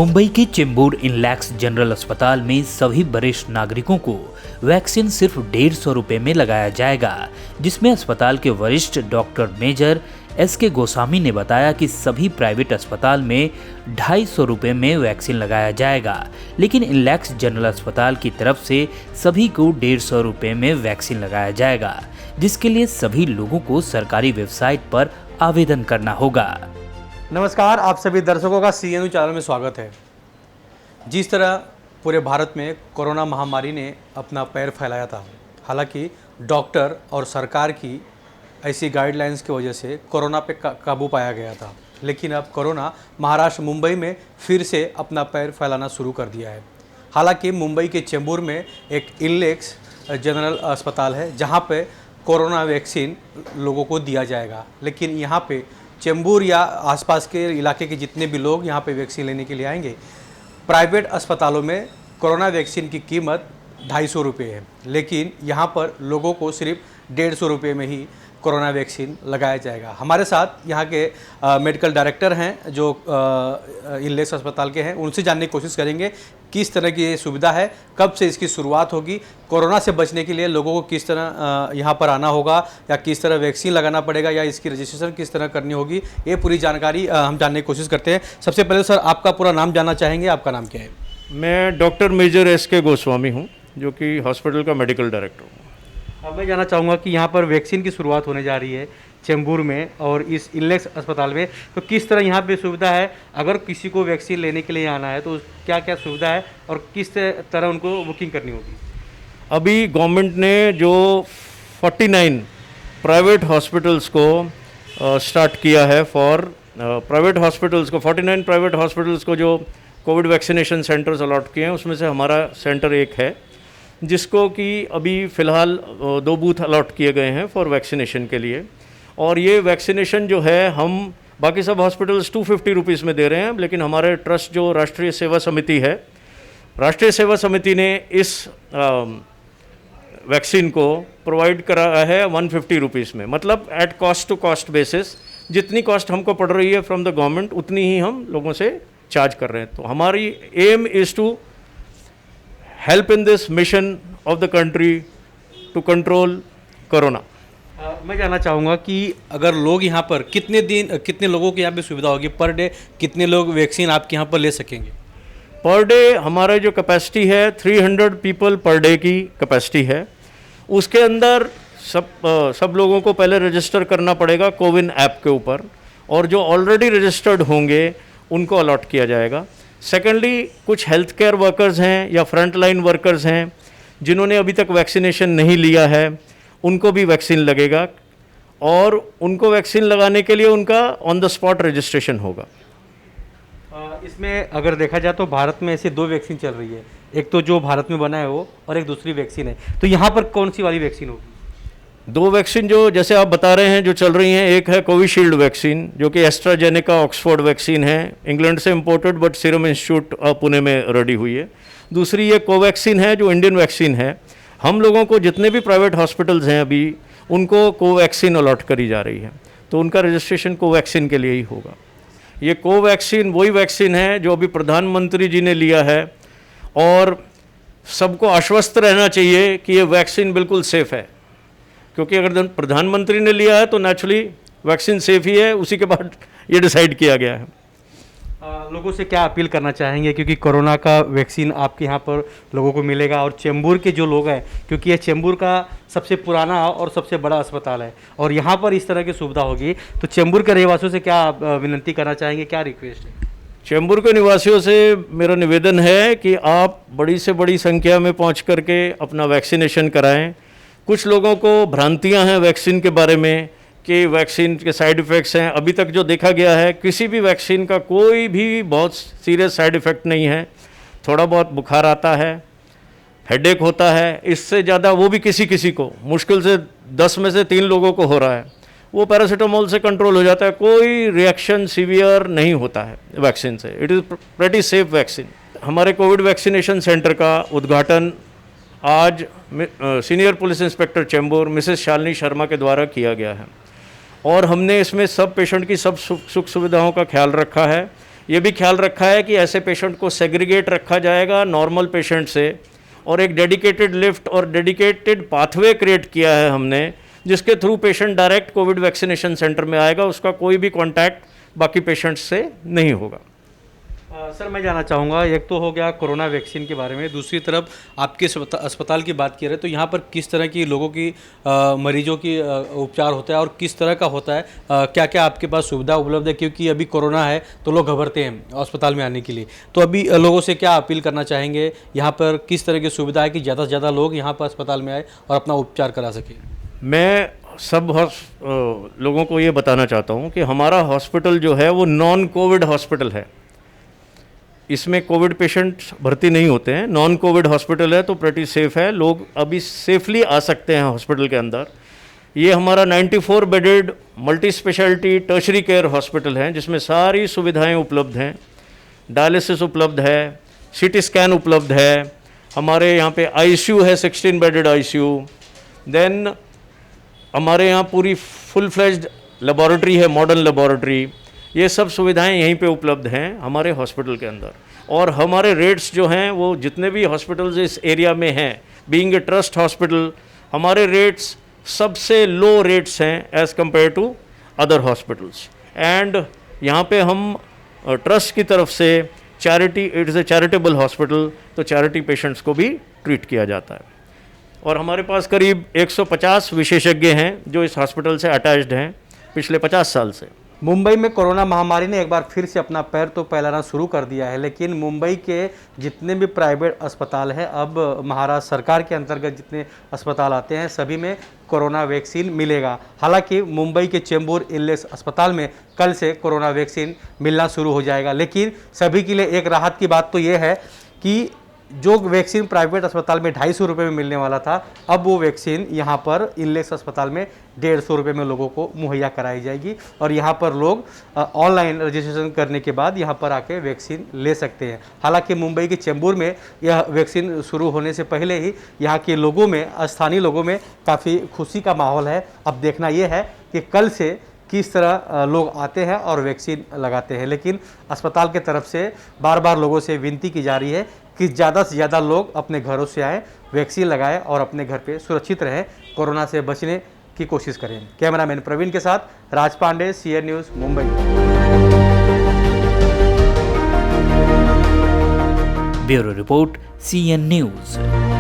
मुंबई के चेंबूर इनलैक्स जनरल अस्पताल में सभी वरिष्ठ नागरिकों को वैक्सीन सिर्फ 150 रुपए में लगाया जाएगा, जिसमें अस्पताल के वरिष्ठ डॉक्टर मेजर एस.के. गोस्वामी ने बताया कि सभी प्राइवेट अस्पताल में 250 रुपए में वैक्सीन लगाया जाएगा, लेकिन इनलैक्स जनरल अस्पताल की तरफ से सभी को 150 रुपए में वैक्सीन लगाया जाएगा, जिसके लिए सभी लोगों को सरकारी वेबसाइट पर आवेदन करना होगा। नमस्कार, आप सभी दर्शकों का CNU चैनल में स्वागत है। जिस तरह पूरे भारत में कोरोना महामारी ने अपना पैर फैलाया था, हालांकि डॉक्टर और सरकार की ऐसी गाइडलाइंस की वजह से कोरोना पे काबू पाया गया था, लेकिन अब कोरोना महाराष्ट्र मुंबई में फिर से अपना पैर फैलाना शुरू कर दिया है। हालांकि मुंबई के चेंबूर में एक इनलैक्स जनरल अस्पताल है जहां पे कोरोना वैक्सीन लोगों को दिया जाएगा, लेकिन यहां पे चेंबूर या आसपास के इलाके के जितने भी लोग यहाँ पे वैक्सीन लेने के लिए आएंगे, प्राइवेट अस्पतालों में कोरोना वैक्सीन की कीमत 250 रुपये है, लेकिन यहाँ पर लोगों को सिर्फ 150 रुपये में ही कोरोना वैक्सीन लगाया जाएगा। हमारे साथ यहाँ के मेडिकल डायरेक्टर हैं जो इनलैक्स अस्पताल के हैं, उनसे जानने की कोशिश करेंगे किस तरह की ये सुविधा है, कब से इसकी शुरुआत होगी, कोरोना से बचने के लिए लोगों को किस तरह यहाँ पर आना होगा या किस तरह वैक्सीन लगाना पड़ेगा या इसकी रजिस्ट्रेशन किस तरह करनी होगी, ये पूरी जानकारी हम जानने की कोशिश करते हैं। सबसे पहले सर, आपका पूरा नाम जानना चाहेंगे, आपका नाम क्या है? मैं डॉक्टर मेजर एस.के. गोस्वामी हूँ, जो कि हॉस्पिटल का मेडिकल डायरेक्टर हूँ। अब मैं जानना चाहूँगा कि यहाँ पर वैक्सीन की शुरुआत होने जा रही है चेंबूर में और इस इनलैक्स अस्पताल में, तो किस तरह यहाँ पे सुविधा है? अगर किसी को वैक्सीन लेने के लिए आना है तो क्या क्या सुविधा है और किस तरह उनको बुकिंग करनी होगी? अभी गवर्नमेंट ने जो 49 प्राइवेट हॉस्पिटल्स को स्टार्ट किया है फॉर प्राइवेट हॉस्पिटल्स को, 49 प्राइवेट हॉस्पिटल्स को जो कोविड वैक्सीनेशन सेंटर्स अलॉट किए हैं, उसमें से हमारा सेंटर एक है, जिसको कि अभी फ़िलहाल 2 बूथ अलॉट किए गए हैं फॉर वैक्सीनेशन के लिए। और ये वैक्सीनेशन जो है हम बाकी सब हॉस्पिटल्स 250 रुपीज़ में दे रहे हैं, लेकिन हमारे ट्रस्ट जो राष्ट्रीय सेवा समिति है, राष्ट्रीय सेवा समिति ने इस वैक्सीन को प्रोवाइड करा है 150 रुपीज़ में, मतलब at cost to cost basis जितनी कॉस्ट हमको पड़ रही है फ्रॉम द गवर्नमेंट उतनी ही हम लोगों से चार्ज कर रहे हैं। तो हमारी aim is to help in this mission of the country to control corona. मैं जानना चाहूँगा कि अगर लोग यहाँ पर कितने लोगों की यहाँ पे सुविधा होगी पर डे, कितने लोग वैक्सीन आपके यहाँ पर ले सकेंगे? पर डे हमारा जो कैपेसिटी है 300 पीपल पर डे की कैपेसिटी है। उसके अंदर सब लोगों को पहले रजिस्टर करना पड़ेगा कोविन ऐप के ऊपर, और जो ऑलरेडी रजिस्टर्ड होंगे उनको अलॉट किया जाएगा। सेकेंडली, कुछ हेल्थ केयर वर्कर्स हैं या फ्रंट लाइन वर्कर्स हैं जिन्होंने अभी तक वैक्सीनेशन नहीं लिया है, उनको भी वैक्सीन लगेगा, और उनको वैक्सीन लगाने के लिए उनका ऑन द स्पॉट रजिस्ट्रेशन होगा। इसमें अगर देखा जाए तो भारत में ऐसे 2 वैक्सीन चल रही है, एक तो जो भारत में बना है वो, और एक दूसरी वैक्सीन है, तो यहाँ पर कौन सी वाली वैक्सीन होगी? 2 वैक्सीन जो जैसे आप बता रहे हैं जो चल रही हैं, एक है कोविशील्ड वैक्सीन जो कि एस्ट्राजेनेका ऑक्सफोर्ड वैक्सीन है, इंग्लैंड से imported but serum institute Pune में रेडी हुई है। दूसरी ये कोवैक्सीन है जो इंडियन वैक्सीन है। हम लोगों को जितने भी प्राइवेट हॉस्पिटल्स हैं अभी, उनको कोवैक्सीन अलॉट करी जा रही है, तो उनका रजिस्ट्रेशन कोवैक्सीन के लिए ही होगा। ये कोवैक्सीन वही वैक्सीन है जो अभी प्रधानमंत्री जी ने लिया है, और सबको आश्वस्त रहना चाहिए कि ये वैक्सीन बिल्कुल सेफ़ है, क्योंकि अगर प्रधानमंत्री ने लिया है तो नेचुरली वैक्सीन सेफ ही है, उसी के बाद ये डिसाइड किया गया है। लोगों से क्या अपील करना चाहेंगे, क्योंकि कोरोना का वैक्सीन आपके यहाँ पर लोगों को मिलेगा, और चेंबूर के जो लोग हैं, क्योंकि ये चेंबूर का सबसे पुराना और सबसे बड़ा अस्पताल है और यहाँ पर इस तरह की सुविधा होगी, तो चेंबूर के रहवासियों से क्या विनती करना चाहेंगे, क्या रिक्वेस्ट है? चेंबूर के निवासियों से मेरा निवेदन है कि आप बड़ी से बड़ी संख्या में पहुँच करके अपना वैक्सीनेशन कराएँ। कुछ लोगों को भ्रांतियां हैं वैक्सीन के बारे में कि वैक्सीन के साइड इफ़ेक्ट्स हैं। अभी तक जो देखा गया है, किसी भी वैक्सीन का कोई भी बहुत सीरियस साइड इफ़ेक्ट नहीं है। थोड़ा बहुत बुखार आता है, हेडेक होता है, इससे ज़्यादा वो भी किसी को मुश्किल से 10 में से 3 लोगों को हो रहा है, वो पैरासीटामोल से कंट्रोल हो जाता है। कोई रिएक्शन सीवियर नहीं होता है वैक्सीन से। It is pretty safe vaccine. हमारे कोविड वैक्सीनेशन सेंटर का उद्घाटन आज senior police inspector Chembur Mrs Shalini Sharma के द्वारा किया गया है, और हमने इसमें सब पेशेंट की सब सुख सुविधाओं का ख्याल रखा है। ये भी ख्याल रखा है कि ऐसे पेशेंट को सेग्रीगेट रखा जाएगा नॉर्मल पेशेंट से, और एक डेडिकेटेड लिफ्ट और डेडिकेटेड पाथवे क्रिएट किया है हमने, जिसके through patient direct Covid vaccination centre में आएगा, उसका कोई भी कॉन्टैक्ट बाकी पेशेंट्स से नहीं होगा। सर मैं जानना चाहूँगा, एक तो हो गया कोरोना वैक्सीन के बारे में, दूसरी तरफ आपके अस्पताल की बात की रहे तो यहाँ पर किस तरह की लोगों की मरीजों की उपचार होता है और किस तरह का होता है, क्या क्या आपके पास सुविधा उपलब्ध है? क्योंकि अभी कोरोना है तो लोग घबराते हैं अस्पताल में आने के लिए, तो अभी लोगों से क्या अपील करना चाहेंगे, यहाँ पर किस तरह की सुविधा है कि ज़्यादा से ज़्यादा लोग यहाँ पर अस्पताल में आए और अपना उपचार करा सकें? मैं सब लोगों को ये बताना चाहता हूँ कि हमारा हॉस्पिटल जो है वो नॉन कोविड हॉस्पिटल है, इसमें कोविड पेशेंट भर्ती नहीं होते हैं, नॉन कोविड हॉस्पिटल है, तो प्रेटी सेफ है, लोग अभी सेफली आ सकते हैं हॉस्पिटल के अंदर। ये हमारा 94 bedded multi speciality tertiary care hospital है, जिसमें सारी सुविधाएं उपलब्ध हैं, डायलिसिस उपलब्ध है, सीटी स्कैन उपलब्ध है, हमारे यहाँ पे आईसीयू है, 16 बेडेड आईसीयू, देन हमारे यहाँ पूरी फुल फ्लेज्ड लेबॉरेटरी है, मॉडर्न लेबॉरेटरी, ये सब सुविधाएं यहीं पे उपलब्ध हैं हमारे हॉस्पिटल के अंदर। और हमारे रेट्स जो हैं वो जितने भी हॉस्पिटल्स इस एरिया में हैं, बीइंग ए ट्रस्ट हॉस्पिटल, हमारे रेट्स सबसे लो रेट्स हैं as compare to other hospitals. And यहाँ पे हम ट्रस्ट की तरफ से charity, it is a charitable hospital, तो चैरिटी पेशेंट्स को भी ट्रीट किया जाता है। और हमारे पास करीब 150 विशेषज्ञ हैं जो इस हॉस्पिटल से अटैच्ड हैं पिछले 50 साल से। मुंबई में कोरोना महामारी ने एक बार फिर से अपना पैर तो फैलाना शुरू कर दिया है, लेकिन मुंबई के जितने भी प्राइवेट अस्पताल हैं, अब महाराष्ट्र सरकार के अंतर्गत जितने अस्पताल आते हैं सभी में कोरोना वैक्सीन मिलेगा। हालांकि मुंबई के चेंबूर इल्लेस अस्पताल में कल से कोरोना वैक्सीन मिलना शुरू हो जाएगा, लेकिन सभी के लिए एक राहत की बात तो ये है कि जो वैक्सीन प्राइवेट अस्पताल में 250 रुपये में मिलने वाला था, अब वो वैक्सीन यहाँ पर इल्लेस अस्पताल में 150 रुपये में लोगों को मुहैया कराई जाएगी और यहाँ पर लोग ऑनलाइन रजिस्ट्रेशन करने के बाद यहाँ पर आके वैक्सीन ले सकते हैं। हालांकि मुंबई के चेंबूर में यह वैक्सीन शुरू होने से पहले ही यहाँ के लोगों में, स्थानीय लोगों में काफ़ी खुशी का माहौल है। अब देखना ये है कि कल से किस तरह लोग आते हैं और वैक्सीन लगाते हैं, लेकिन अस्पताल के तरफ से बार बार लोगों से विनती की जा रही है कि ज़्यादा से ज़्यादा लोग अपने घरों से आएँ, वैक्सीन लगाएं और अपने घर पे सुरक्षित रहें, कोरोना से बचने की कोशिश करें। कैमरामैन प्रवीण के साथ Raj Pandey, CN news, Mumbai. Bureau report, CN news.